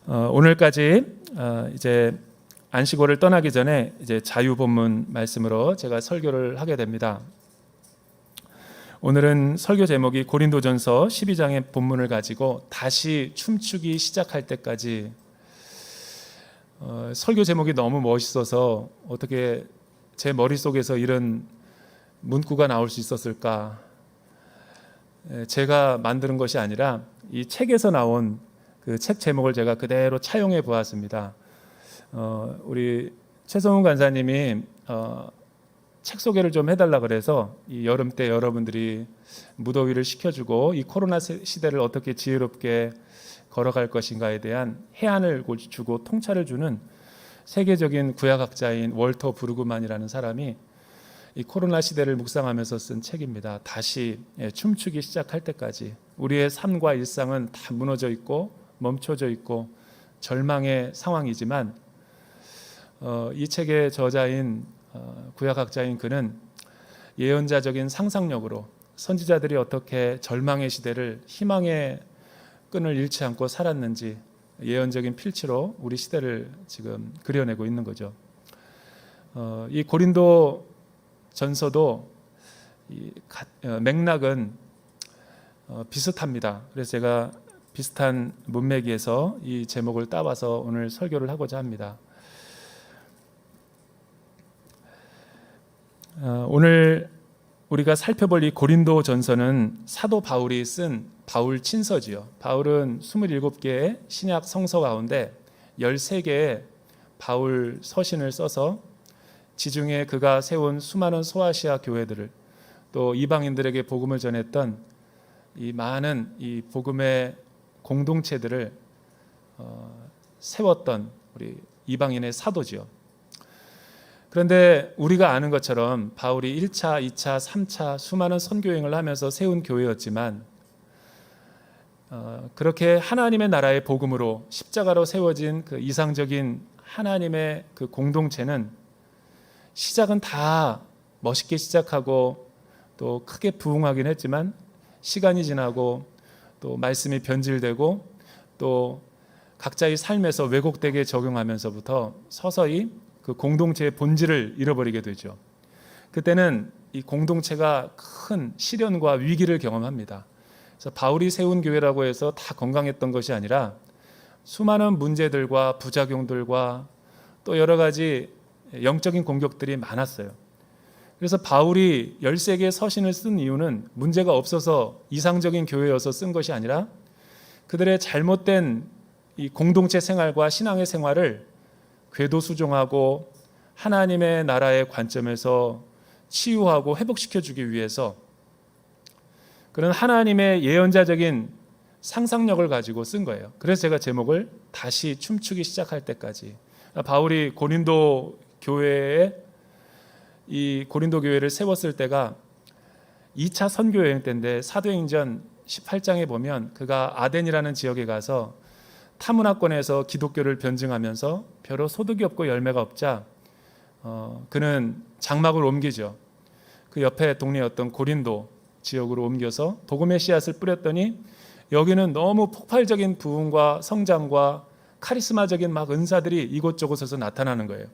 오늘까지 이제 안식월을 떠나기 전에 이제 자유 본문 말씀으로 제가 설교를 하게 됩니다. 오늘은 설교 제목이 고린도전서 12장의 본문을 가지고 다시 춤추기 시작할 때까지. 설교 제목이 너무 멋있어서 어떻게 제 머릿속에서 이런 문구가 나올 수 있었을까? 제가 만드는 것이 아니라 이 책에서 나온 그 책 제목을 제가 그대로 차용해 보았습니다. 우리 최성훈 간사님이 책 소개를 좀 해달라 그래서 이 여름 때 여러분들이 무더위를 식혀주고 이 코로나 시대를 어떻게 지혜롭게 걸어갈 것인가에 대한 해안을 주고 통찰을 주는 세계적인 구약학자인 월터 브루그만이라는 사람이 이 코로나 시대를 묵상하면서 쓴 책입니다. 다시 춤추기 시작할 때까지. 우리의 삶과 일상은 다 무너져 있고 멈춰져 있고 절망의 상황이지만 이 책의 저자인 구약학자인 그는 예언자적인 상상력으로 선지자들이 어떻게 절망의 시대를 희망의 끈을 잃지 않고 살았는지 예언적인 필치로 우리 시대를 지금 그려내고 있는 거죠. 이 고린도 전서도 맥락은 비슷합니다. 그래서 제가 비슷한 문맥에서 이 제목을 따와서 오늘 설교를 하고자 합니다. 오늘 우리가 살펴볼 이 고린도 전서는 사도 바울이 쓴 바울 친서지요. 바울은 27개의 신약 성서 가운데 13개의 바울 서신을 써서 지중해 그가 세운 수많은 소아시아 교회들을 또 이방인들에게 복음을 전했던 이 많은 이 복음의 공동체들을 세웠던 우리 이방인의 사도지요. 그런데 우리가 아는 것처럼 바울이 1차, 2차, 3차 수많은 선교행을 하면서 세운 교회였지만 그렇게 하나님의 나라의 복음으로 십자가로 세워진 그 이상적인 하나님의 그 공동체는 시작은 다 멋있게 시작하고 또 크게 부흥하긴 했지만 시간이 지나고 또 말씀이 변질되고 또 각자의 삶에서 왜곡되게 적용하면서부터 서서히 그 공동체의 본질을 잃어버리게 되죠. 그때는 이 공동체가 큰 시련과 위기를 경험합니다. 그래서 바울이 세운 교회라고 해서 다 건강했던 것이 아니라 수많은 문제들과 부작용들과 또 여러 가지 영적인 공격들이 많았어요. 그래서 바울이 13개의 서신을 쓴 이유는 문제가 없어서 이상적인 교회여서 쓴 것이 아니라 그들의 잘못된 이 공동체 생활과 신앙의 생활을 궤도수정하고 하나님의 나라의 관점에서 치유하고 회복시켜주기 위해서 그런 하나님의 예언자적인 상상력을 가지고 쓴 거예요. 그래서 제가 제목을 다시 춤추기 시작할 때까지. 바울이 고린도 교회에 이 고린도 교회를 세웠을 때가 2차 선교 여행 때인데 사도행전 18장에 보면 그가 아덴이라는 지역에 가서 타문화권에서 기독교를 변증하면서 별로 소득이 없고 열매가 없자 그는 장막을 옮기죠. 그 옆에 동네였던 고린도 지역으로 옮겨서 복음의 씨앗을 뿌렸더니 여기는 너무 폭발적인 부흥과 성장과 카리스마적인 막 은사들이 이곳저곳에서 나타나는 거예요.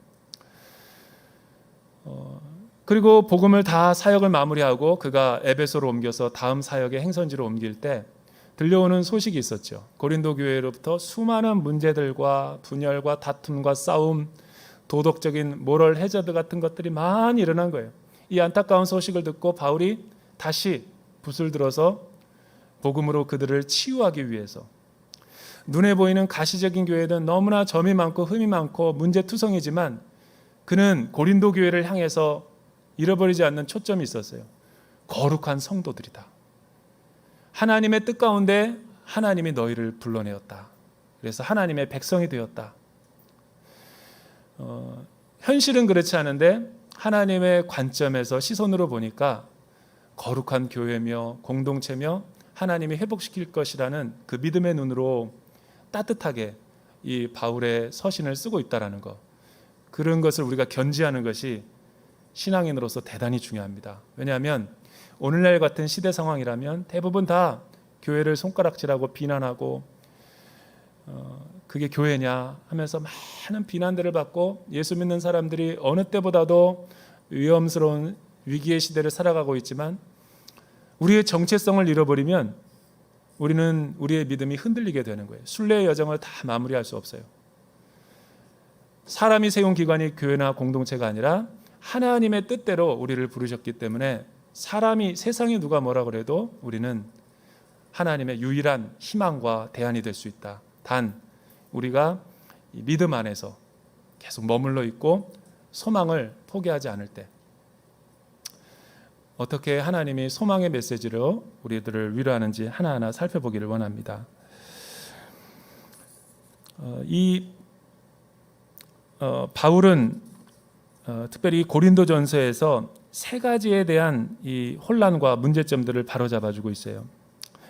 그리고 복음을 다 사역을 마무리하고 그가 에베소로 옮겨서 다음 사역의 행선지로 옮길 때 들려오는 소식이 있었죠. 고린도 교회로부터 수많은 문제들과 분열과 다툼과 싸움, 도덕적인 모럴 해저드 같은 것들이 많이 일어난 거예요. 이 안타까운 소식을 듣고 바울이 다시 붓을 들어서 복음으로 그들을 치유하기 위해서 눈에 보이는 가시적인 교회는 너무나 점이 많고 흠이 많고 문제투성이지만 그는 고린도 교회를 향해서 잃어버리지 않는 초점이 있었어요. 거룩한 성도들이다. 하나님의 뜻 가운데 하나님이 너희를 불러내었다. 그래서 하나님의 백성이 되었다. 현실은 그렇지 않은데 하나님의 관점에서 시선으로 보니까 거룩한 교회며 공동체며 하나님이 회복시킬 것이라는 그 믿음의 눈으로 따뜻하게 이 바울의 서신을 쓰고 있다는 것. 그런 것을 우리가 견지하는 것이 신앙인으로서 대단히 중요합니다. 왜냐하면 오늘날 같은 시대 상황이라면 대부분 다 교회를 손가락질하고 비난하고 그게 교회냐 하면서 많은 비난들을 받고 예수 믿는 사람들이 어느 때보다도 위험스러운 위기의 시대를 살아가고 있지만 우리의 정체성을 잃어버리면 우리는 우리의 믿음이 흔들리게 되는 거예요. 순례의 여정을 다 마무리할 수 없어요. 사람이 세운 기관이 교회나 공동체가 아니라 하나님의 뜻대로 우리를 부르셨기 때문에 사람이 세상이 누가 뭐라 그래도 우리는 하나님의 유일한 희망과 대안이 될 수 있다. 단 우리가 이 믿음 안에서 계속 머물러 있고 소망을 포기하지 않을 때 어떻게 하나님이 소망의 메시지로 우리들을 위로하는지 하나하나 살펴보기를 원합니다. 바울은 특별히 고린도전서에서 세 가지에 대한 이 혼란과 문제점들을 바로잡아주고 있어요.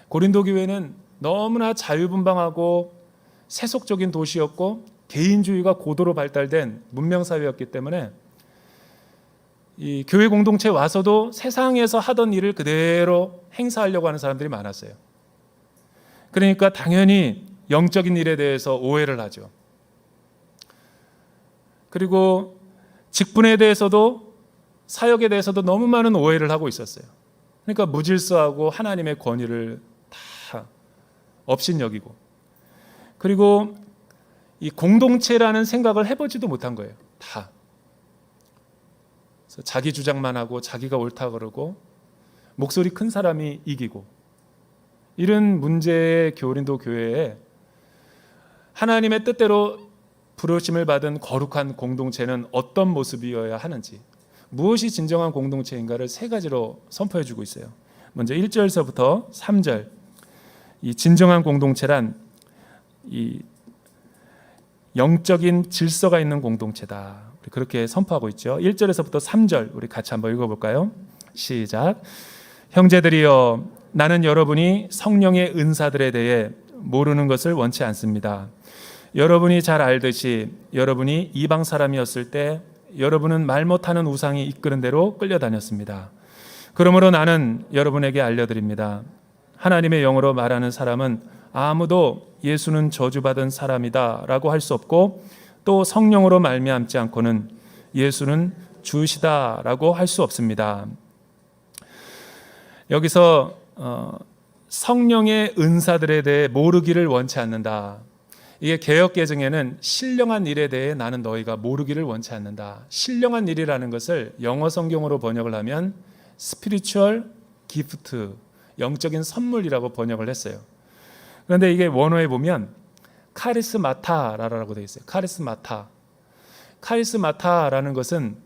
고린도 교회는 너무나 자유분방하고 세속적인 도시였고 개인주의가 고도로 발달된 문명사회였기 때문에 이 교회 공동체에 와서도 세상에서 하던 일을 그대로 행사하려고 하는 사람들이 많았어요. 그러니까 당연히 영적인 일에 대해서 오해를 하죠. 그리고 직분에 대해서도 사역에 대해서도 너무 많은 오해를 하고 있었어요. 그러니까 무질서하고 하나님의 권위를 다 업신여기고 그리고 이 공동체라는 생각을 해보지도 못한 거예요. 다. 그래서 자기 주장만 하고 자기가 옳다 그러고 목소리 큰 사람이 이기고 이런 문제의 고린도 교회에 하나님의 뜻대로 부르심을 받은 거룩한 공동체는 어떤 모습이어야 하는지 무엇이 진정한 공동체인가를 세 가지로 선포해 주고 있어요. 먼저 1절서부터 3절 이 진정한 공동체란 이 영적인 질서가 있는 공동체다. 그렇게 선포하고 있죠. 1절에서부터 3절 우리 같이 한번 읽어볼까요? 시작. 형제들이여 나는 여러분이 성령의 은사들에 대해 모르는 것을 원치 않습니다. 여러분이 잘 알듯이 여러분이 이방 사람이었을 때 여러분은 말 못하는 우상이 이끄는 대로 끌려다녔습니다. 그러므로 나는 여러분에게 알려드립니다. 하나님의 영으로 말하는 사람은 아무도 예수는 저주받은 사람이다 라고 할 수 없고 또 성령으로 말미암지 않고는 예수는 주시다 라고 할 수 없습니다. 여기서 성령의 은사들에 대해 모르기를 원치 않는다. 이게 개역개정에는 신령한 일에 대해 나는 너희가 모르기를 원치 않는다. 신령한 일이라는 것을 영어 성경으로 번역을 하면 spiritual gift, 영적인 선물이라고 번역을 했어요. 그런데 이게 원어에 보면 카리스마타라고 되어 있어요. 카리스마타라는 것은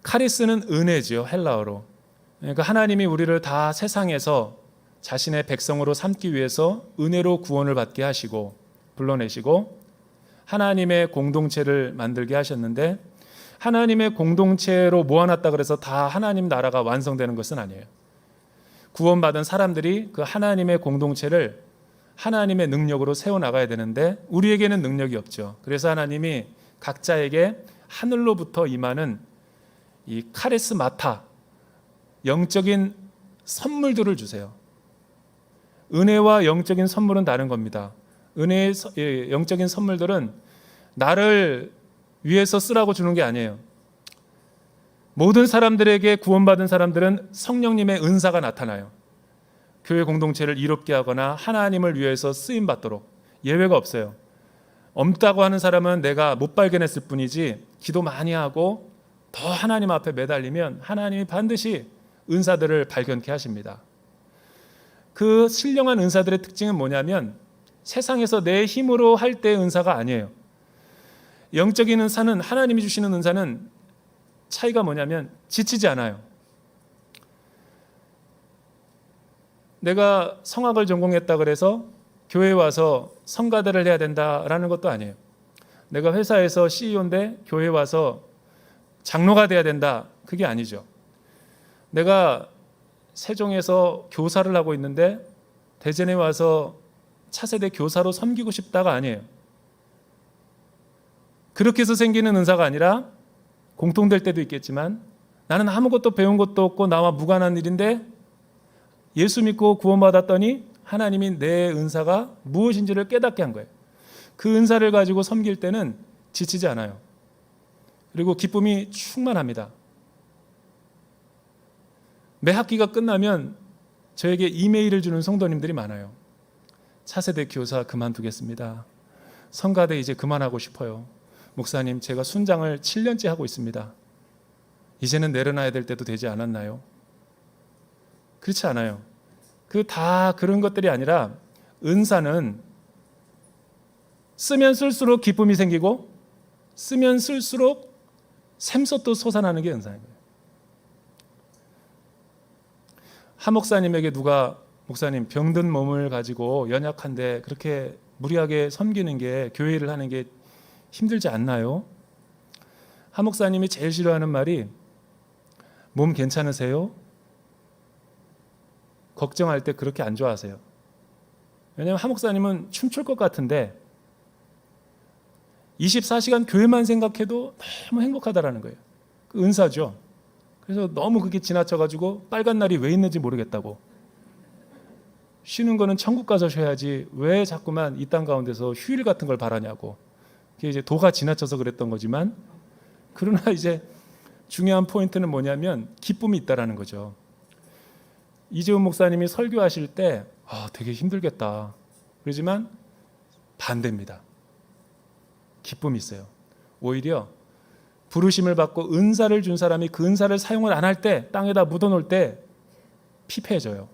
카리스는 은혜지요. 헬라어로. 그러니까 하나님이 우리를 다 세상에서 자신의 백성으로 삼기 위해서 은혜로 구원을 받게 하시고 불러내시고 하나님의 공동체를 만들게 하셨는데 하나님의 공동체로 모아놨다 그래서 다 하나님 나라가 완성되는 것은 아니에요. 구원받은 사람들이 그 하나님의 공동체를 하나님의 능력으로 세워나가야 되는데 우리에게는 능력이 없죠. 그래서 하나님이 각자에게 하늘로부터 임하는 이 카리스마타, 영적인 선물들을 주세요. 은혜와 영적인 선물은 다른 겁니다. 은혜의 영적인 선물들은 나를 위해서 쓰라고 주는 게 아니에요. 모든 사람들에게 구원받은 사람들은 성령님의 은사가 나타나요. 교회 공동체를 이롭게 하거나 하나님을 위해서 쓰임받도록 예외가 없어요. 없다고 하는 사람은 내가 못 발견했을 뿐이지 기도 많이 하고 더 하나님 앞에 매달리면 하나님이 반드시 은사들을 발견케 하십니다. 그 신령한 은사들의 특징은 뭐냐면 세상에서 내 힘으로 할 때의 은사가 아니에요. 영적인 은사는 하나님이 주시는 은사는 차이가 뭐냐면 지치지 않아요. 내가 성악을 전공했다 그래서 교회에 와서 성가대를 해야 된다라는 것도 아니에요. 내가 회사에서 CEO인데 교회에 와서 장로가 돼야 된다. 그게 아니죠. 내가 세종에서 교사를 하고 있는데 대전에 와서 차세대 교사로 섬기고 싶다가 아니에요. 그렇게 해서 생기는 은사가 아니라 공통될 때도 있겠지만 나는 아무것도 배운 것도 없고 나와 무관한 일인데 예수 믿고 구원받았더니 하나님이 내 은사가 무엇인지를 깨닫게 한 거예요. 그 은사를 가지고 섬길 때는 지치지 않아요. 그리고 기쁨이 충만합니다. 매 학기가 끝나면 저에게 이메일을 주는 성도님들이 많아요. 차세대 교사 그만두겠습니다. 성가대 이제 그만하고 싶어요. 목사님, 제가 순장을 7년째 하고 있습니다. 이제는 내려놔야 될 때도 되지 않았나요? 그렇지 않아요. 다 그런 것들이 아니라 은사는 쓰면 쓸수록 기쁨이 생기고 쓰면 쓸수록 샘솟도 솟아나는 게 은사인 거예요. 한 목사님에게 누가 목사님 병든 몸을 가지고 연약한데 그렇게 무리하게 섬기는 게 교회를 하는 게 힘들지 않나요? 한 목사님이 제일 싫어하는 말이 몸 괜찮으세요? 걱정할 때 그렇게 안 좋아하세요. 왜냐하면 한 목사님은 춤출 것 같은데 24시간 교회만 생각해도 너무 행복하다라는 거예요. 그 은사죠. 그래서 너무 그게 지나쳐가지고 빨간 날이 왜 있는지 모르겠다고. 쉬는 거는 천국 가서 쉬어야지 왜 자꾸만 이 땅 가운데서 휴일 같은 걸 바라냐고. 그게 이제 도가 지나쳐서 그랬던 거지만, 그러나 이제 중요한 포인트는 뭐냐면 기쁨이 있다라는 거죠. 이재훈 목사님이 설교하실 때 되게 힘들겠다 그러지만 반대입니다. 기쁨이 있어요. 오히려 부르심을 받고 은사를 준 사람이 그 은사를 사용을 안 할 때, 땅에다 묻어놓을 때 피폐해져요.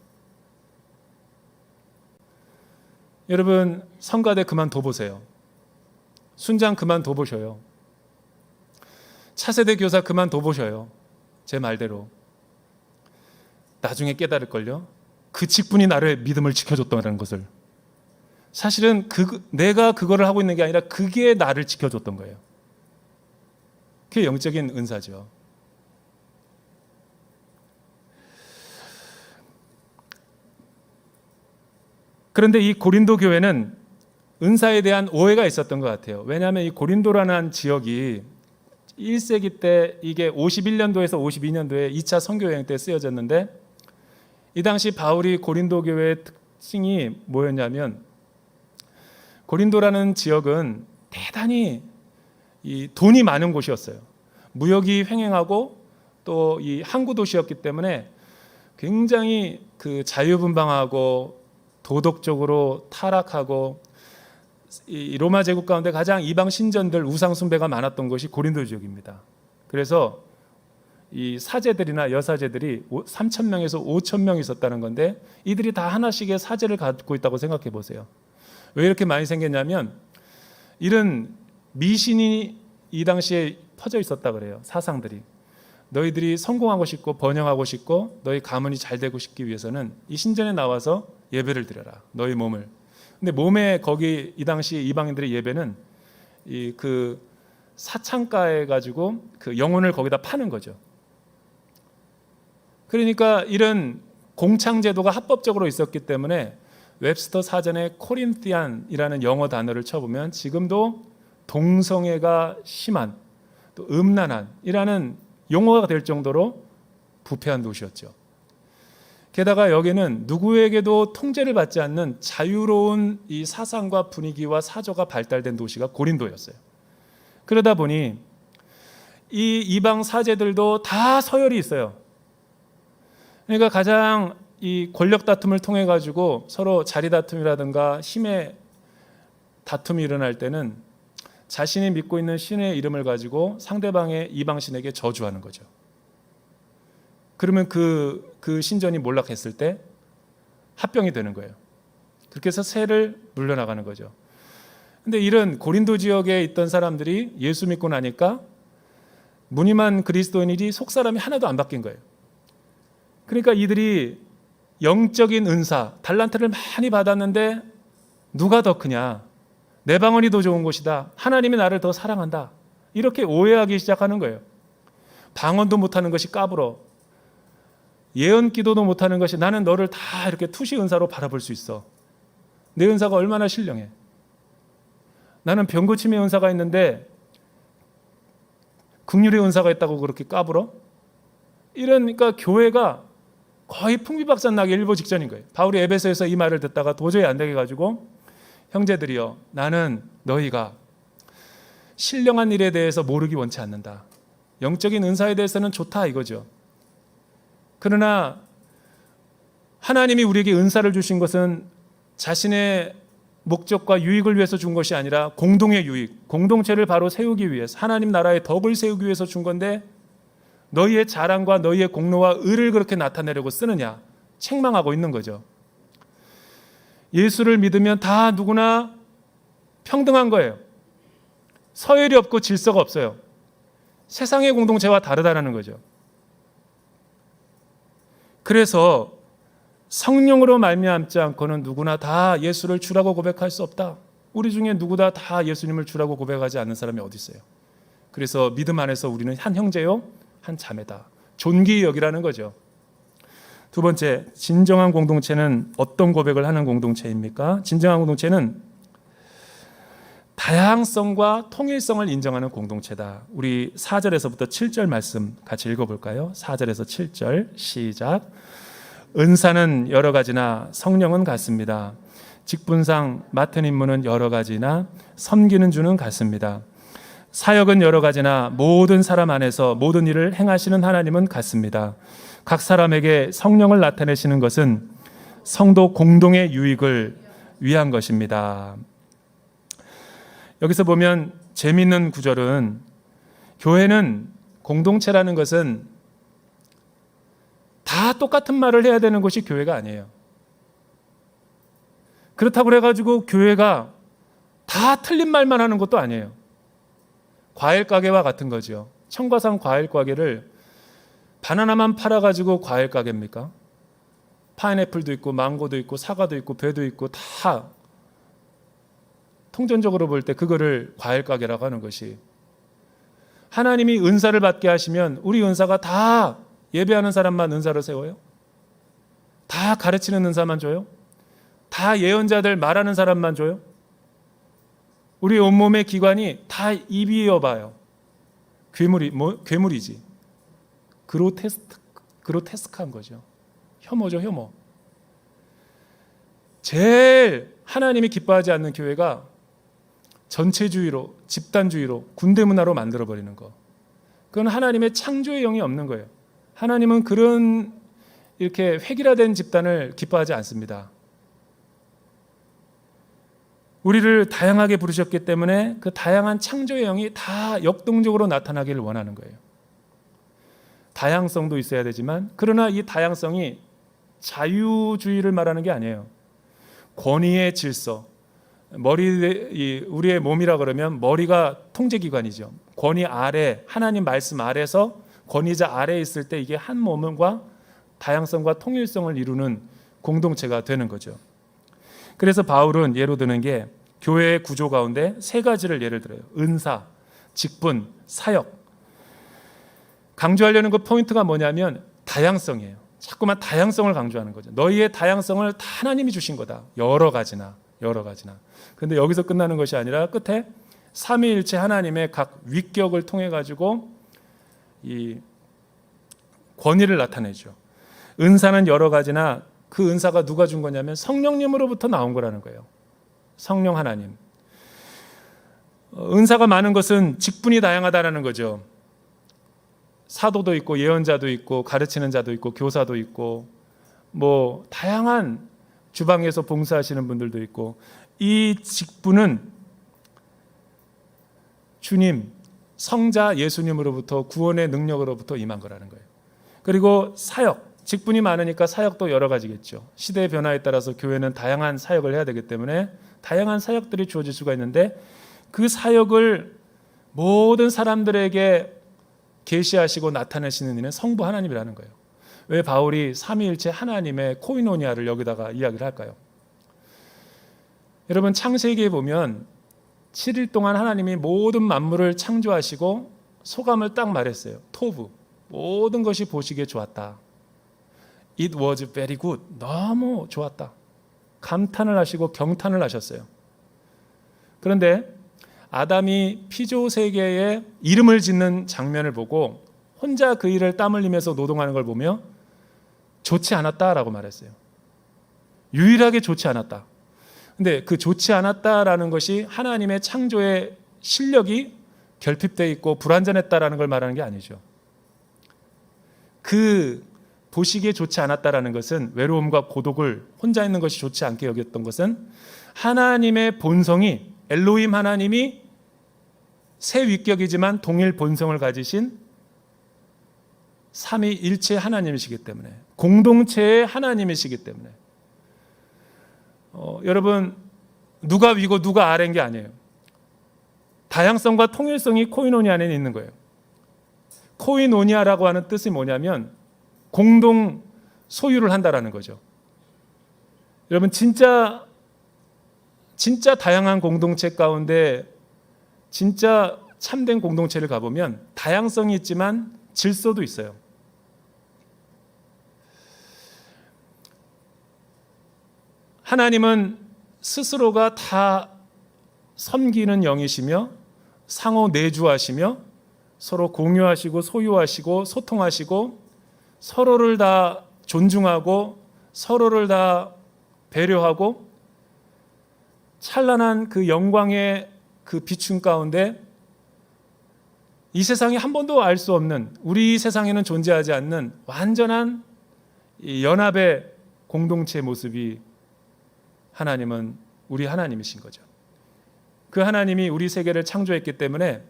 여러분, 성가대 그만둬보세요. 순장 그만둬보셔요. 차세대 교사 그만둬보셔요. 제 말대로. 나중에 깨달을걸요. 그 직분이 나를 믿음을 지켜줬다는 것을. 사실은 내가 그거를 하고 있는 게 아니라 그게 나를 지켜줬던 거예요. 그게 영적인 은사죠. 그런데 이 고린도 교회는 은사에 대한 오해가 있었던 것 같아요. 왜냐하면 이 고린도라는 지역이 1세기 때 이게 51년도에서 52년도에 2차 선교여행 때 쓰여졌는데, 이 당시 바울이 고린도 교회의 특징이 뭐였냐면, 고린도라는 지역은 대단히 이 돈이 많은 곳이었어요. 무역이 횡행하고 또 이 항구 도시였기 때문에 굉장히 그 자유분방하고 도덕적으로 타락하고, 이 로마 제국 가운데 가장 이방 신전들 우상 숭배가 많았던 곳이 고린도 지역입니다. 그래서 이 사제들이나 여사제들이 3,000명에서 5,000명 있었다는 건데, 이들이 다 하나씩의 사제를 갖고 있다고 생각해 보세요. 왜 이렇게 많이 생겼냐면, 이런 미신이 이 당시에 퍼져 있었다 그래요. 사상들이. 너희들이 성공하고 싶고 번영하고 싶고 너희 가문이 잘 되고 싶기 위해서는 이 신전에 나와서 예배를 드려라. 너희 몸을. 근데 몸에 거기 이 당시 이방인들의 예배는 이 그 사창가에 가지고 그 영혼을 거기다 파는 거죠. 그러니까 이런 공창 제도가 합법적으로 있었기 때문에 웹스터 사전에 코린티안이라는 영어 단어를 쳐보면 지금도 동성애가 심한, 또 음란한이라는 용어가 될 정도로 부패한 도시였죠. 게다가 여기는 누구에게도 통제를 받지 않는 자유로운 이 사상과 분위기와 사조가 발달된 도시가 고린도였어요. 그러다 보니 이 이방 사제들도 다 서열이 있어요. 그러니까 가장 이 권력 다툼을 통해 가지고 서로 자리 다툼이라든가 힘의 다툼이 일어날 때는 자신이 믿고 있는 신의 이름을 가지고 상대방의 이방 신에게 저주하는 거죠. 그러면 그 신전이 몰락했을 때 합병이 되는 거예요. 그렇게 해서 세를 물려나가는 거죠. 근데 이런 고린도 지역에 있던 사람들이 예수 믿고 나니까 무늬만 그리스도인이 속사람이 하나도 안 바뀐 거예요. 그러니까 이들이 영적인 은사, 달란트를 많이 받았는데 누가 더 크냐? 내 방언이 더 좋은 것이다. 하나님이 나를 더 사랑한다. 이렇게 오해하기 시작하는 거예요. 방언도 못하는 것이 까불어. 예언 기도도 못하는 것이 나는 너를 다 이렇게 투시 은사로 바라볼 수 있어. 내 은사가 얼마나 신령해. 나는 병고침의 은사가 있는데 긍휼의 은사가 있다고 그렇게 까불어? 이러니까 교회가 거의 풍비박산 나기 일보 직전인 거예요. 바울이 에베소에서 이 말을 듣다가 도저히 안 되게 가지고 형제들이여 나는 너희가 신령한 일에 대해서 모르기 원치 않는다. 영적인 은사에 대해서는 좋다 이거죠. 그러나 하나님이 우리에게 은사를 주신 것은 자신의 목적과 유익을 위해서 준 것이 아니라 공동의 유익, 공동체를 바로 세우기 위해서 하나님 나라의 덕을 세우기 위해서 준 건데 너희의 자랑과 너희의 공로와 의를 그렇게 나타내려고 쓰느냐 책망하고 있는 거죠. 예수를 믿으면 다 누구나 평등한 거예요. 서열이 없고 질서가 없어요. 세상의 공동체와 다르다는 거죠. 그래서 성령으로 말미암지 않고는 누구나 다 예수를 주라고 고백할 수 없다. 우리 중에 누구나 다 예수님을 주라고 고백하지 않는 사람이 어디 있어요. 그래서 믿음 안에서 우리는 한 형제요 한 자매다. 존귀히 여기라는 거죠. 두 번째, 진정한 공동체는 어떤 고백을 하는 공동체입니까? 진정한 공동체는 다양성과 통일성을 인정하는 공동체다. 우리 4절에서부터 7절 말씀 같이 읽어볼까요? 4절에서 7절 시작. 은사는 여러 가지나 성령은 같습니다. 직분상 맡은 임무는 여러 가지나 섬기는 주는 같습니다. 사역은 여러 가지나 모든 사람 안에서 모든 일을 행하시는 하나님은 같습니다. 각 사람에게 성령을 나타내시는 것은 성도 공동의 유익을 위한 것입니다. 여기서 보면 재미있는 구절은 교회는 공동체라는 것은 다 똑같은 말을 해야 되는 것이 교회가 아니에요. 그렇다고 해가지고 교회가 다 틀린 말만 하는 것도 아니에요. 과일 가게와 같은 거죠. 청과산 과일 가게를 바나나만 팔아가지고 과일 가게입니까? 파인애플도 있고 망고도 있고 사과도 있고 배도 있고 다 통전적으로 볼 때 그거를 과일 가게라고 하는 것이, 하나님이 은사를 받게 하시면 우리 은사가 다 예배하는 사람만 은사를 세워요? 다 가르치는 은사만 줘요? 다 예언자들 말하는 사람만 줘요? 우리 온몸의 기관이 다 입이어 봐요. 괴물이지. 그로테스크한 거죠. 혐오죠, 혐오. 제일 하나님이 기뻐하지 않는 교회가 전체주의로, 집단주의로, 군대 문화로 만들어버리는 거. 그건 하나님의 창조의 영이 없는 거예요. 하나님은 그런 이렇게 획일화된 집단을 기뻐하지 않습니다. 우리를 다양하게 부르셨기 때문에 그 다양한 창조의 영이 다 역동적으로 나타나기를 원하는 거예요. 다양성도 있어야 되지만, 그러나 이 다양성이 자유주의를 말하는 게 아니에요. 권위의 질서. 우리의 몸이라 그러면 머리가 통제기관이죠. 권위 아래, 하나님 말씀 아래서 권위자 아래에 있을 때 이게 한 몸과 다양성과 통일성을 이루는 공동체가 되는 거죠. 그래서 바울은 예로 드는 게 교회의 구조 가운데 세 가지를 예를 들어요. 은사, 직분, 사역. 강조하려는 그 포인트가 뭐냐면 다양성이에요. 자꾸만 다양성을 강조하는 거죠. 너희의 다양성을 다 하나님이 주신 거다. 여러 가지나. 그런데 여기서 끝나는 것이 아니라 끝에 삼위일체 하나님의 각 위격을 통해 가지고 이 권위를 나타내죠. 은사는 여러 가지나 그 은사가 누가 준 거냐면 성령님으로부터 나온 거라는 거예요. 성령 하나님. 은사가 많은 것은 직분이 다양하다라는 거죠. 사도도 있고 예언자도 있고 가르치는 자도 있고 교사도 있고 뭐 다양한 주방에서 봉사하시는 분들도 있고, 이 직분은 주님, 성자 예수님으로부터 구원의 능력으로부터 임한 거라는 거예요. 그리고 사역, 직분이 많으니까 사역도 여러 가지겠죠. 시대의 변화에 따라서 교회는 다양한 사역을 해야 되기 때문에 다양한 사역들이 주어질 수가 있는데, 그 사역을 모든 사람들에게 계시하시고 나타내시는 이는 성부 하나님이라는 거예요. 왜 바울이 삼위일체 하나님의 코이노니아를 여기다가 이야기를 할까요? 여러분, 창세기에 보면 7일 동안 하나님이 모든 만물을 창조하시고 소감을 딱 말했어요. 토부, 모든 것이 보시기에 좋았다. It was very good. 너무 좋았다. 감탄을 하시고 경탄을 하셨어요. 그런데 아담이 피조 세계에 이름을 짓는 장면을 보고 혼자 그 일을 땀 흘리면서 노동하는 걸 보며 좋지 않았다라고 말했어요. 유일하게 좋지 않았다. 근데 그 좋지 않았다라는 것이 하나님의 창조의 실력이 결핍되어 있고 불완전했다라는 걸 말하는 게 아니죠. 그 보시기에 좋지 않았다라는 것은, 외로움과 고독을 혼자 있는 것이 좋지 않게 여겼던 것은, 하나님의 본성이, 엘로힘 하나님이 새 위격이지만 동일 본성을 가지신 삼위일체 하나님이시기 때문에, 공동체의 하나님이시기 때문에, 여러분, 누가 위고 누가 아래인 게 아니에요. 다양성과 통일성이 코이노니아 안에 있는 거예요. 코이노니아라고 하는 뜻이 뭐냐면 공동 소유를 한다라는 거죠. 여러분, 진짜 다양한 공동체 가운데 진짜 참된 공동체를 가보면 다양성이 있지만 질서도 있어요. 하나님은 스스로가 다 섬기는 영이시며 상호 내주하시며 서로 공유하시고 소유하시고 소통하시고 서로를 다 존중하고 서로를 다 배려하고 찬란한 그 영광의 그 비춤 가운데 이 세상에 한 번도 알 수 없는, 우리 세상에는 존재하지 않는 완전한 이 연합의 공동체 모습이 하나님은 우리 하나님이신 거죠. 그 하나님이 우리 세계를 창조했기 때문에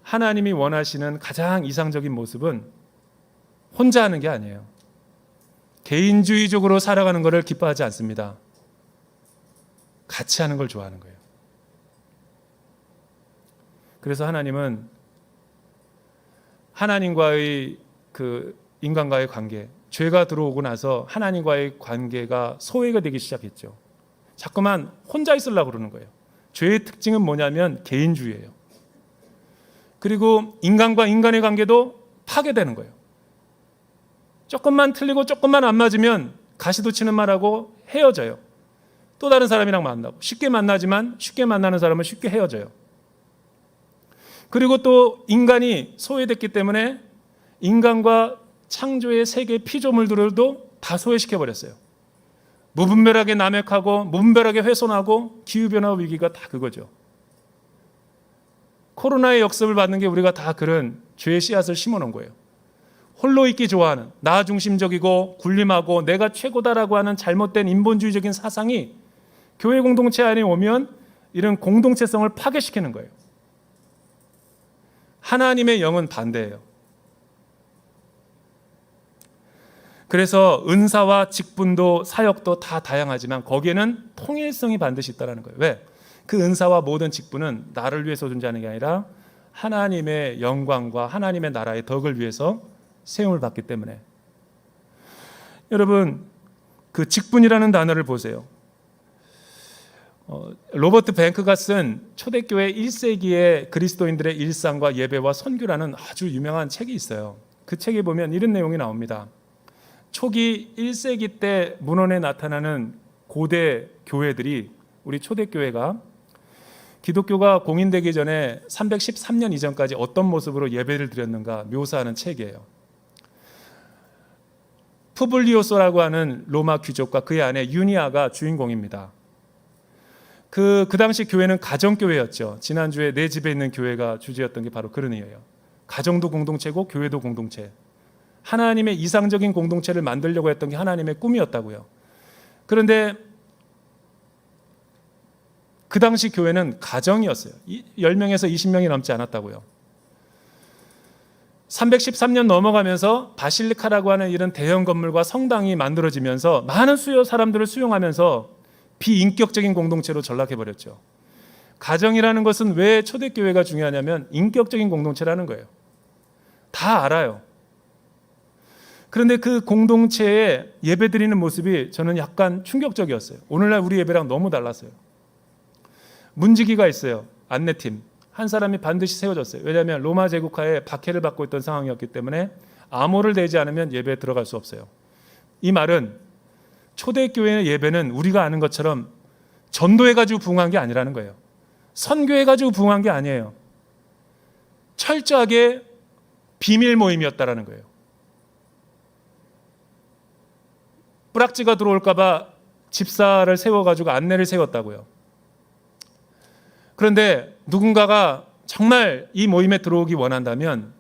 하나님이 원하시는 가장 이상적인 모습은 혼자 하는 게 아니에요. 개인주의적으로 살아가는 것을 기뻐하지 않습니다. 같이 하는 걸 좋아하는 거예요. 그래서 하나님은 하나님과의 그 인간과의 관계, 죄가 들어오고 나서 하나님과의 관계가 소외가 되기 시작했죠. 자꾸만 혼자 있으려고 그러는 거예요. 죄의 특징은 뭐냐면 개인주의예요. 그리고 인간과 인간의 관계도 파괴되는 거예요. 조금만 틀리고 조금만 안 맞으면 가시도 치는 말하고 헤어져요. 또 다른 사람이랑 만나고, 쉽게 만나지만 쉽게 만나는 사람은 쉽게 헤어져요. 그리고 또 인간이 소외됐기 때문에 인간과 창조의 세계 피조물들도 다 소외시켜버렸어요. 무분별하게 남획하고 무분별하게 훼손하고 기후변화 위기가 다 그거죠. 코로나의 역습을 받는 게 우리가 다 그런 죄의 씨앗을 심어놓은 거예요. 홀로 있기 좋아하는, 나 중심적이고 군림하고 내가 최고다라고 하는 잘못된 인본주의적인 사상이 교회 공동체 안에 오면 이런 공동체성을 파괴시키는 거예요. 하나님의 영은 반대예요. 그래서 은사와 직분도 사역도 다 다양하지만 거기에는 통일성이 반드시 있다는 거예요. 왜? 그 은사와 모든 직분은 나를 위해서 존재하는 게 아니라 하나님의 영광과 하나님의 나라의 덕을 위해서 세움을 받기 때문에. 여러분, 그 직분이라는 단어를 보세요. 로버트 뱅크가 쓴 초대교회 1세기의 그리스도인들의 일상과 예배와 선교라는 아주 유명한 책이 있어요. 그 책에 보면 이런 내용이 나옵니다. 초기 1세기 때 문헌에 나타나는 고대 교회들이, 우리 초대교회가 기독교가 공인되기 전에 313년 이전까지 어떤 모습으로 예배를 드렸는가 묘사하는 책이에요. 푸블리오스라고 하는 로마 귀족과 그의 아내 유니아가 주인공입니다. 그 당시 교회는 가정교회였죠. 지난주에 내 집에 있는 교회가 주제였던 게 바로 그런 의미예요. 가정도 공동체고 교회도 공동체. 하나님의 이상적인 공동체를 만들려고 했던 게 하나님의 꿈이었다고요. 그런데 그 당시 교회는 가정이었어요. 10명에서 20명이 넘지 않았다고요. 313년 넘어가면서 바실리카라고 하는 이런 대형 건물과 성당이 만들어지면서 많은 사람들을 수용하면서 비인격적인 공동체로 전락해버렸죠. 가정이라는 것은 왜 초대교회가 중요하냐면 인격적인 공동체라는 거예요. 다 알아요. 그런데 그 공동체에 예배드리는 모습이 저는 약간 충격적이었어요. 오늘날 우리 예배랑 너무 달랐어요. 문지기가 있어요. 안내팀. 한 사람이 반드시 세워졌어요. 왜냐하면 로마 제국하에 박해를 받고 있던 상황이었기 때문에 암호를 대지 않으면 예배에 들어갈 수 없어요. 이 말은 초대교회의 예배는 우리가 아는 것처럼 전도해가지고 부흥한 게 아니라는 거예요. 선교해가지고 부흥한 게 아니에요. 철저하게 비밀 모임이었다라는 거예요. 뿌락지가 들어올까봐 집사를 세워가지고 안내를 세웠다고요. 그런데 누군가가 정말 이 모임에 들어오기 원한다면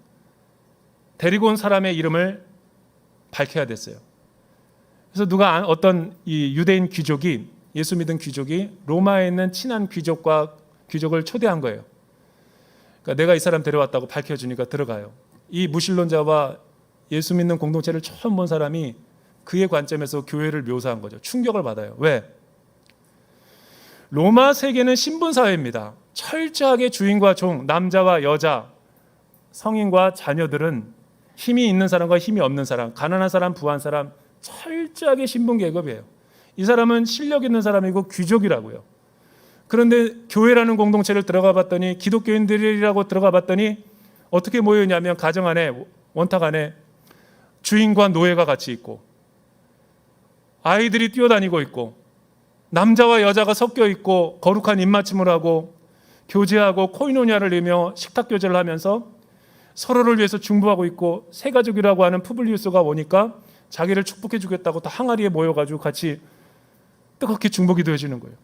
데리고 온 사람의 이름을 밝혀야 됐어요. 그래서 어떤 이 유대인 귀족이, 예수 믿은 귀족이 로마에 있는 친한 귀족을 초대한 거예요. 그러니까 내가 이 사람 데려왔다고 밝혀주니까 들어가요. 이 무신론자와 예수 믿는 공동체를 처음 본 사람이 그의 관점에서 교회를 묘사한 거죠. 충격을 받아요. 왜? 로마 세계는 신분사회입니다. 철저하게 주인과 종, 남자와 여자, 성인과 자녀들은 힘이 있는 사람과 힘이 없는 사람, 가난한 사람, 부한 사람, 철저하게 신분계급이에요. 이 사람은 실력 있는 사람이고 귀족이라고요. 그런데 교회라는 공동체를 들어가 봤더니, 기독교인들이라고 들어가 봤더니 어떻게 모여있냐면 가정 안에, 원탁 안에 주인과 노예가 같이 있고 아이들이 뛰어다니고 있고 남자와 여자가 섞여 있고 거룩한 입맞춤을 하고 교제하고 코이노니아를 내며 식탁 교제를 하면서 서로를 위해서 중보하고 있고, 새 가족이라고 하는 푸블리우스가 오니까 자기를 축복해 주겠다고 또 항아리에 모여가지고 같이 뜨겁게 중보기도 해주는 거예요.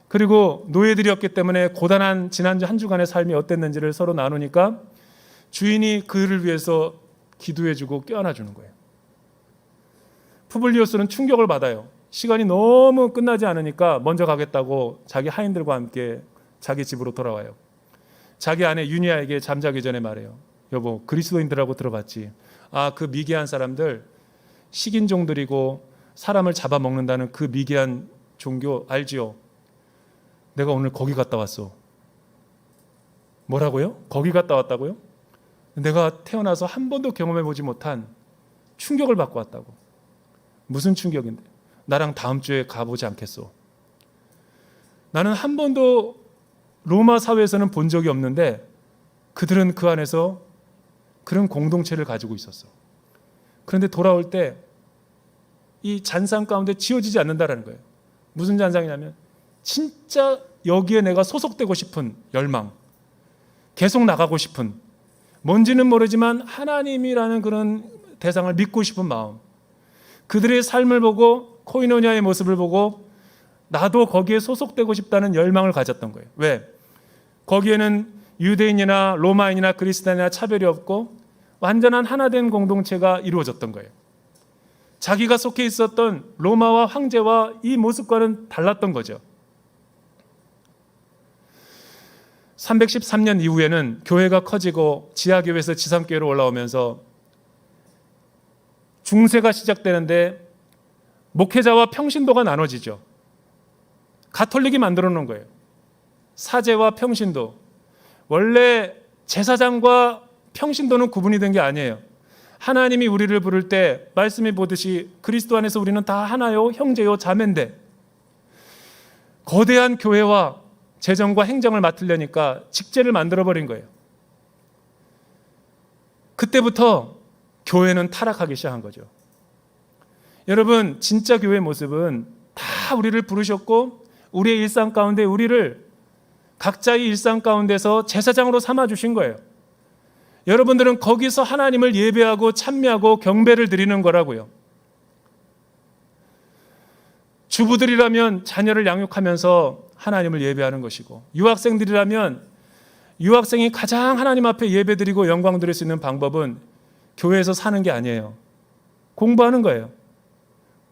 그리고 노예들이었기 때문에 고단한 지난주 한 주간의 삶이 어땠는지를 서로 나누니까 주인이 그를 위해서 기도해주고 껴안아주는 거예요. 푸블리우스는 충격을 받아요. 시간이 너무 끝나지 않으니까 먼저 가겠다고 자기 하인들과 함께 자기 집으로 돌아와요. 자기 아내 유니아에게 잠자기 전에 말해요. 여보, 그리스도인들하고 들어봤지? 그 미개한 사람들, 식인종들이고 사람을 잡아먹는다는 그 미개한 종교 알지요? 내가 오늘 거기 갔다 왔어. 뭐라고요? 거기 갔다 왔다고요? 내가 태어나서 한 번도 경험해보지 못한 충격을 받고 왔다고. 무슨 충격인데? 나랑 다음 주에 가보지 않겠소? 나는 한 번도 로마 사회에서는 본 적이 없는데 그들은 그 안에서 그런 공동체를 가지고 있었어. 그런데 돌아올 때 이 잔상 가운데 지워지지 않는다라는 거예요. 무슨 잔상이냐면 진짜 여기에 내가 소속되고 싶은 열망, 계속 나가고 싶은, 뭔지는 모르지만 하나님이라는 그런 대상을 믿고 싶은 마음, 그들의 삶을 보고 코이노니아의 모습을 보고 나도 거기에 소속되고 싶다는 열망을 가졌던 거예요. 왜? 거기에는 유대인이나 로마인이나 그리스도인이나 차별이 없고 완전한 하나된 공동체가 이루어졌던 거예요. 자기가 속해 있었던 로마와 황제와 이 모습과는 달랐던 거죠. 313년 이후에는 교회가 커지고 지하교회에서 지상교회로 올라오면서 중세가 시작되는데 목회자와 평신도가 나눠지죠. 가톨릭이 만들어 놓은 거예요. 사제와 평신도. 원래 제사장과 평신도는 구분이 된 게 아니에요. 하나님이 우리를 부를 때 말씀이 보듯이 그리스도 안에서 우리는 다 하나요, 형제요, 자매인데 거대한 교회와 재정과 행정을 맡으려니까 직제를 만들어버린 거예요. 그때부터 교회는 타락하기 시작한 거죠. 여러분, 진짜 교회 모습은 다 우리를 부르셨고 우리의 일상 가운데 우리를 각자의 일상 가운데서 제사장으로 삼아주신 거예요. 여러분들은 거기서 하나님을 예배하고 찬미하고 경배를 드리는 거라고요. 주부들이라면 자녀를 양육하면서 하나님을 예배하는 것이고, 유학생들이라면 유학생이 가장 하나님 앞에 예배드리고 영광 드릴 수 있는 방법은 교회에서 사는 게 아니에요. 공부하는 거예요.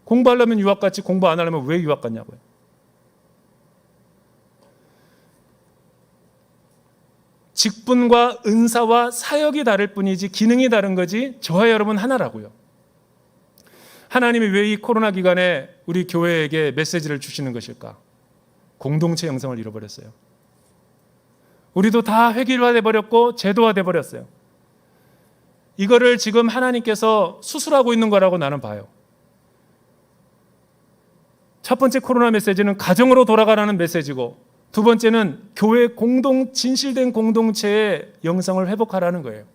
공부하려면 유학 갔지 공부 안 하려면 왜 유학 갔냐고요. 직분과 은사와 사역이 다를 뿐이지 기능이 다른 거지 저와 여러분 하나라고요. 하나님이 왜 이 코로나 기간에 우리 교회에게 메시지를 주시는 것일까? 공동체 형성을 잃어버렸어요. 우리도 다 획일화돼 버렸고 제도화돼 버렸어요. 이거를 지금 하나님께서 수술하고 있는 거라고 나는 봐요. 첫 번째 코로나 메시지는 가정으로 돌아가라는 메시지고, 두 번째는 교회 진실된 공동체의 영성을 회복하라는 거예요.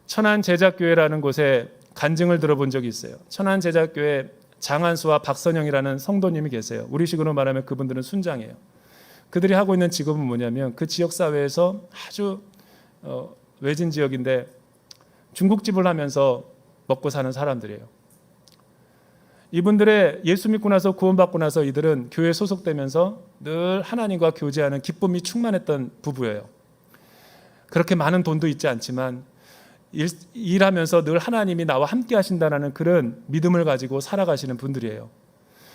천안제작교회라는 곳에 간증을 들어본 적이 있어요. 천안제작교회 장한수와 박선영이라는 성도님이 계세요. 우리식으로 말하면 그분들은 순장이에요. 그들이 하고 있는 직업은 뭐냐면 그 지역사회에서 아주 외진 지역인데 중국집을 하면서 먹고 사는 사람들이에요. 이분들의 예수 믿고 나서 구원받고 나서 이들은 교회에 소속되면서 늘 하나님과 교제하는 기쁨이 충만했던 부부예요. 그렇게 많은 돈도 있지 않지만 일하면서 늘 하나님이 나와 함께 하신다는 그런 믿음을 가지고 살아가시는 분들이에요.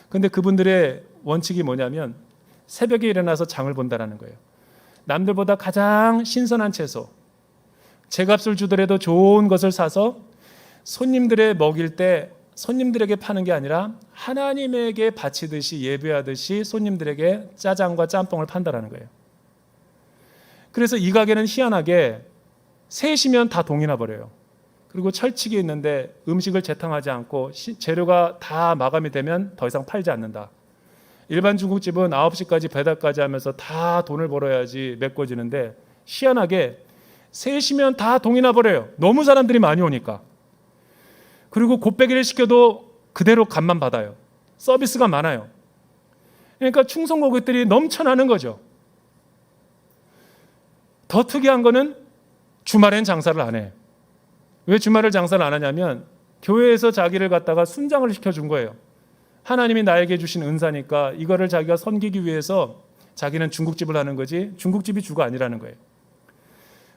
그런데 그분들의 원칙이 뭐냐면 새벽에 일어나서 장을 본다는 거예요. 남들보다 가장 신선한 채소, 제값을 주더라도 좋은 것을 사서 손님들의 먹일 때 손님들에게 파는 게 아니라 하나님에게 바치듯이 예배하듯이 손님들에게 짜장과 짬뽕을 판다라는 거예요. 그래서 이 가게는 희한하게 3시면 다 동이 나버려요. 그리고 철칙이 있는데 음식을 재탕하지 않고 재료가 다 마감이 되면 더 이상 팔지 않는다. 일반 중국집은 9시까지 배달까지 하면서 다 돈을 벌어야지 메꿔지는데 희한하게 3시면 다 동이 나버려요. 너무 사람들이 많이 오니까. 그리고 곱빼기를 시켜도 그대로 값만 받아요. 서비스가 많아요. 그러니까 충성 고객들이 넘쳐나는 거죠. 더 특이한 거는 주말엔 장사를 안 해. 왜 주말을 장사를 안 하냐면 교회에서 자기를 갖다가 순장을 시켜준 거예요. 하나님이 나에게 주신 은사니까 이거를 자기가 섬기기 위해서 자기는 중국집을 하는 거지 중국집이 주가 아니라는 거예요.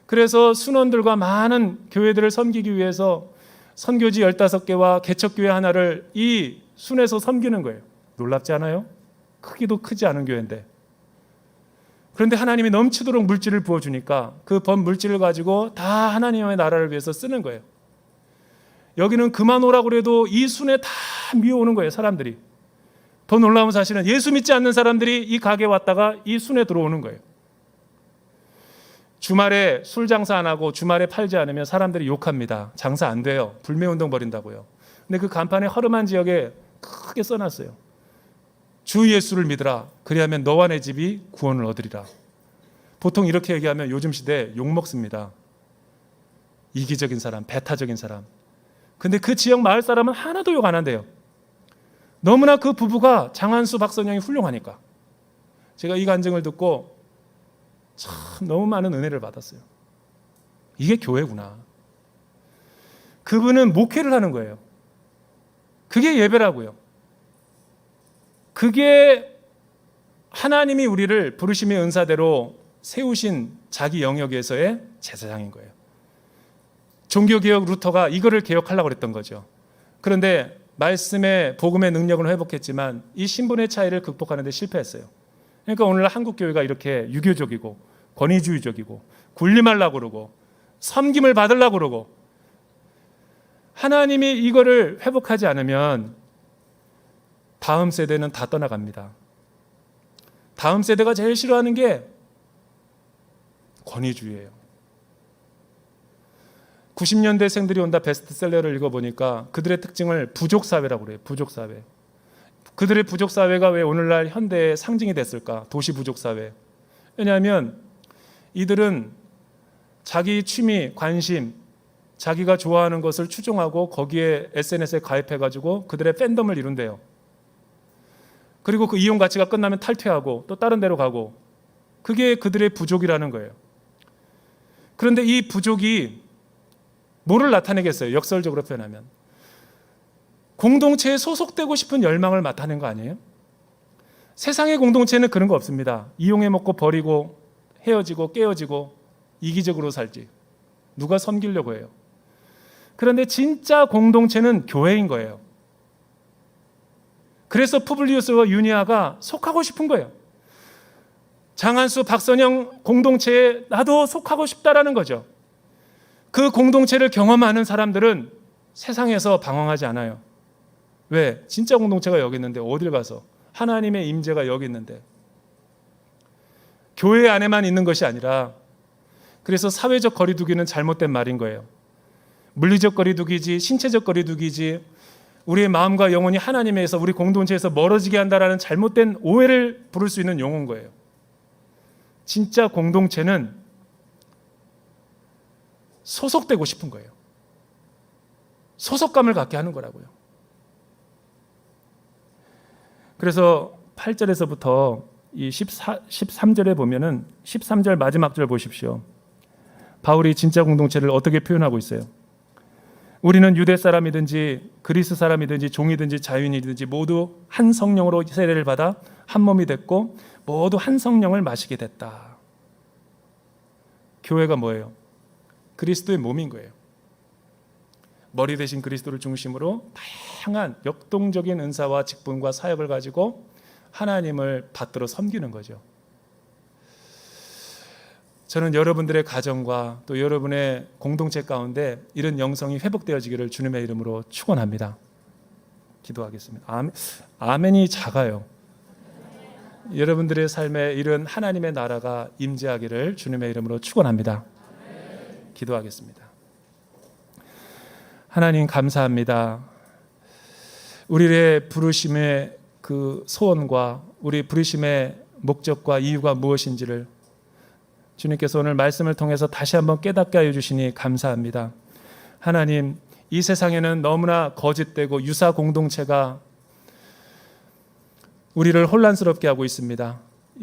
그래서 순원들과 많은 교회들을 섬기기 위해서 선교지 15개와 개척교회 하나를 이 순에서 섬기는 거예요. 놀랍지 않아요? 크기도 크지 않은 교회인데. 그런데 하나님이 넘치도록 물질을 부어주니까 그 번 물질을 가지고 다 하나님의 나라를 위해서 쓰는 거예요. 여기는 그만 오라고 그래도 이 순에 다 미워오는 거예요. 사람들이. 더 놀라운 사실은 예수 믿지 않는 사람들이 이 가게에 왔다가 이 순에 들어오는 거예요. 주말에 술 장사 안 하고 주말에 팔지 않으면 사람들이 욕합니다. 장사 안 돼요. 불매운동 벌인다고요. 근데 그 간판에 허름한 지역에 크게 써놨어요. 주 예수를 믿으라. 그리하면 너와 내 집이 구원을 얻으리라. 보통 이렇게 얘기하면 요즘 시대에 욕먹습니다. 이기적인 사람, 배타적인 사람. 근데 그 지역 마을 사람은 하나도 욕 안 한대요. 너무나 그 부부가 장한수 박선영이 훌륭하니까. 제가 이 간증을 듣고 참 너무 많은 은혜를 받았어요. 이게 교회구나. 그분은 목회를 하는 거예요. 그게 예배라고요. 그게 하나님이 우리를 부르심의 은사대로 세우신 자기 영역에서의 제사장인 거예요. 종교개혁 루터가 이거를 개혁하려고 했던 거죠. 그런데 말씀의 복음의 능력을 회복했지만 이 신분의 차이를 극복하는 데 실패했어요. 그러니까 오늘날 한국교회가 이렇게 유교적이고 권위주의적이고 군림하려고 그러고 섬김을 받으려고 그러고 하나님이 이거를 회복하지 않으면 다음 세대는 다 떠나갑니다. 다음 세대가 제일 싫어하는 게 권위주의예요. 90년대생들이 온다 베스트셀러를 읽어보니까 그들의 특징을 부족사회라고 그래요. 부족사회. 그들의 부족사회가 왜 오늘날 현대의 상징이 됐을까? 도시 부족사회. 왜냐하면 이들은 자기 취미, 관심, 자기가 좋아하는 것을 추종하고 거기에 SNS에 가입해가지고 그들의 팬덤을 이룬대요. 그리고 그 이용 가치가 끝나면 탈퇴하고 또 다른 데로 가고 그게 그들의 부족이라는 거예요. 그런데 이 부족이 뭐를 나타내겠어요? 역설적으로 표현하면 공동체에 소속되고 싶은 열망을 나타낸 거 아니에요? 세상의 공동체는 그런 거 없습니다. 이용해 먹고 버리고 헤어지고 깨어지고 이기적으로 살지. 누가 섬기려고 해요? 그런데 진짜 공동체는 교회인 거예요. 그래서 푸블리우스와 유니아가 속하고 싶은 거예요. 장한수, 박선영 공동체에 나도 속하고 싶다라는 거죠. 그 공동체를 경험하는 사람들은 세상에서 방황하지 않아요. 왜? 진짜 공동체가 여기 있는데 어딜 가서 하나님의 임재가 여기 있는데 교회 안에만 있는 것이 아니라 그래서 사회적 거리두기는 잘못된 말인 거예요. 물리적 거리두기지 신체적 거리두기지 우리의 마음과 영혼이 하나님에서 우리 공동체에서 멀어지게 한다라는 잘못된 오해를 부를 수 있는 용어인 거예요. 진짜 공동체는 소속되고 싶은 거예요. 소속감을 갖게 하는 거라고요. 그래서 8절에서부터 이 13절에 보면은 13절 마지막 절 보십시오. 바울이 진짜 공동체를 어떻게 표현하고 있어요? 우리는 유대 사람이든지 그리스 사람이든지 종이든지 자유인이든지 모두 한 성령으로 세례를 받아 한 몸이 됐고 모두 한 성령을 마시게 됐다. 교회가 뭐예요? 그리스도의 몸인 거예요. 머리 대신 그리스도를 중심으로 다양한 역동적인 은사와 직분과 사역을 가지고 하나님을 받들어 섬기는 거죠. 저는 여러분들의 가정과 또 여러분의 공동체 가운데 이런 영성이 회복되어지기를 주님의 이름으로 축원합니다. 기도하겠습니다. 아멘이 작아요. 여러분들의 삶에 이런 하나님의 나라가 임재하기를 주님의 이름으로 축원합니다. 기도하겠습니다. 하나님 감사합니다. 우리의 부르심의 그 소원과 우리 부르심의 목적과 이유가 무엇인지를 주님께서 오늘 말씀을 통해서 다시 한번 깨닫게 하여 주시니 감사합니다. 하나님, 이 세상에는 너무나 거짓되고 유사 공동체가 우리를 혼란스럽게 하고 있습니다.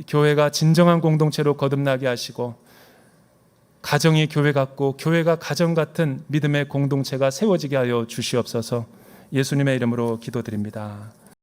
교회가 진정한 공동체로 거듭나게 하시고 가정이 교회 같고 교회가 가정 같은 믿음의 공동체가 세워지게 하여 주시옵소서. 예수님의 이름으로 기도드립니다.